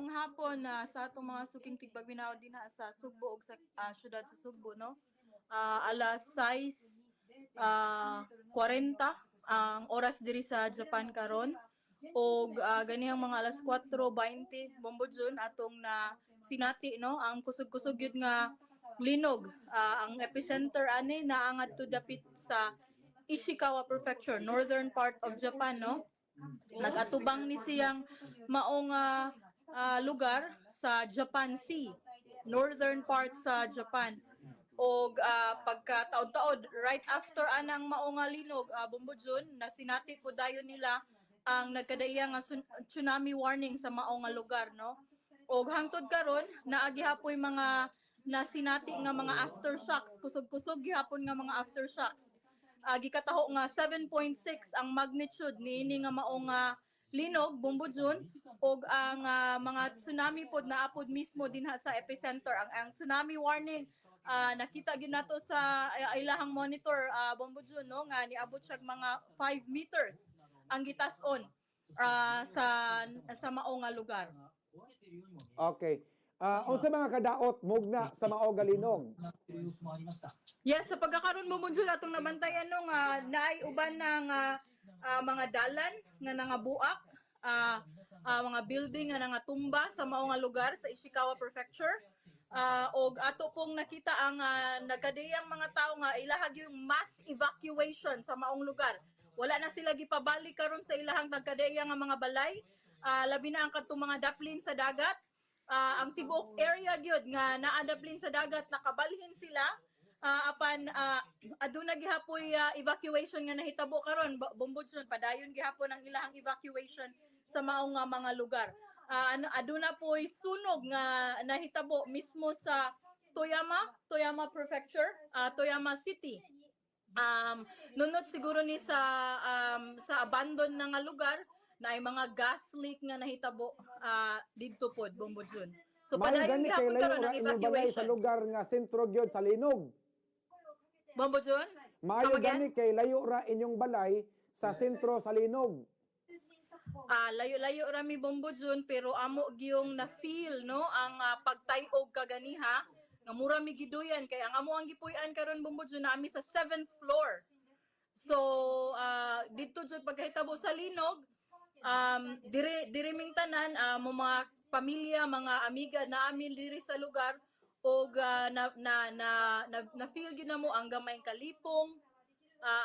Hapon na sa atong mga suking tigbagbinaw din sa Sugbo ug sa syudad sa Sugbo, no. Alas 6 40 ang oras diri sa Japan karon, og ganihang mga alas 4:20 bombodyon atong na sinati, no, ang kusog-kusog yun nga linog. Ang epicenter ani naangat to dapit sa Ishikawa Prefecture, northern part of Japan, no. Nagatubang ni siyang maong lugar sa Japan Sea, northern part sa Japan. Og pagka taod-taod right after anang maong linog, bombodyon na sinati po dayon nila ang nagkadaiya nga tsunami warning sa maong lugar, no. Og hangtod karon naagi hapoy mga nasinati nga mga aftershocks, kusog-kusog gihapon nga mga aftershocks. Gikataho nga 7.6 ang magnitude niini nga maong linog bombodyon, og ang mga tsunami pod naapod mismo dinha sa epicenter. Ang tsunami warning nakita gyud nato sa ilahang monitor, bombodyon, no, nga niabot siya mga 5 meters ang gitas-on sa maong lugar. Okay. Unsa mga kadaot mugna sa mao galinog? Yes, sa pagkakaroon mo munjul atong nabantayan no nga naay uban ng mga dalan nga nangabuak, mga building nga nangatumba sa mao nga lugar sa Ishikawa Prefecture. Og ato pong nakita ang nagkadiyang mga tao nga ilahag yung mass evacuation sa maong lugar. Wala na sila gipabalik karon sa ilahang nagkadiyang nga mga balay, labi na ang kadtong mga daplin sa dagat. Ang tibuok area gyud nga naadaplin sa dagat nakabalhin sila, apan aduna gihapoy evacuation nga nahitabo karon bombodyon padayon gihapon ang ilahang evacuation sa maong mga lugar. Aduna poy sunog nga nahitabo mismo sa Toyama Prefecture, Toyama City. Nunot siguro ni sa abandon na nga lugar na ay mga gas leak nga nahitabo didto pod bombodyon. So padayon gihapon karon ang evacuation sa lugar nga sentro gyud sa linog. Bombodyon? Maayo gani kay layo ra inyong balay sa sentro sa linog. Layo-layo rami bombodyon, pero amo giyong na feel, no, ang pagtayog kaganiha nga mura mi giduyan kay ang amo ang gipuy-an karon bombodyon nami sa 7th floor. So dito jud pagkahitabo sa linog, diri ming tanan mo mga pamilya, mga amiga naami diri sa lugar, og na feel gyud namo ang gamay kalipong,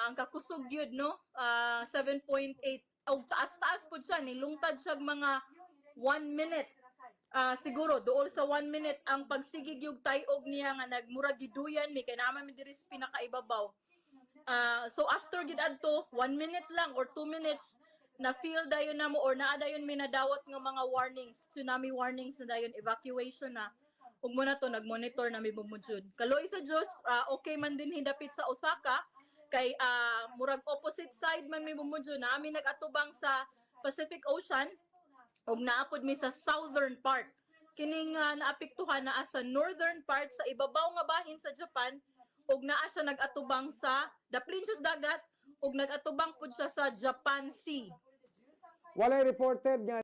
ang kakusog gyud, no. 7.8 og taas-taas po siya, nilungtad siya mga 1 minute. Siguro dool sa 1 minute ang pagsigig yung tayog niya nga nagmura giduyan mi kay naman mi diri sa pinakaibabaw. So after gid adto 1 minute lang or 2 minutes na feel dayon namo or naa dayon mi nadawat nga mga warnings, tsunami warnings na dayon, evacuation na. Ug mo na to nagmonitor na mi bumudjud. Kaloy sa Dios, okay man din hindapit sa Osaka kay murag opposite side man mi bumudjud, na ami nagatubang sa Pacific Ocean ug naapod mi sa southern part. Kining naapektuhan naa sa northern part sa ibabaw nga bahin sa Japan, ug naa siya nagatubang sa daplin siya sa dagat ug nagatubang pud siya sa Japan Sea. Walay reported nga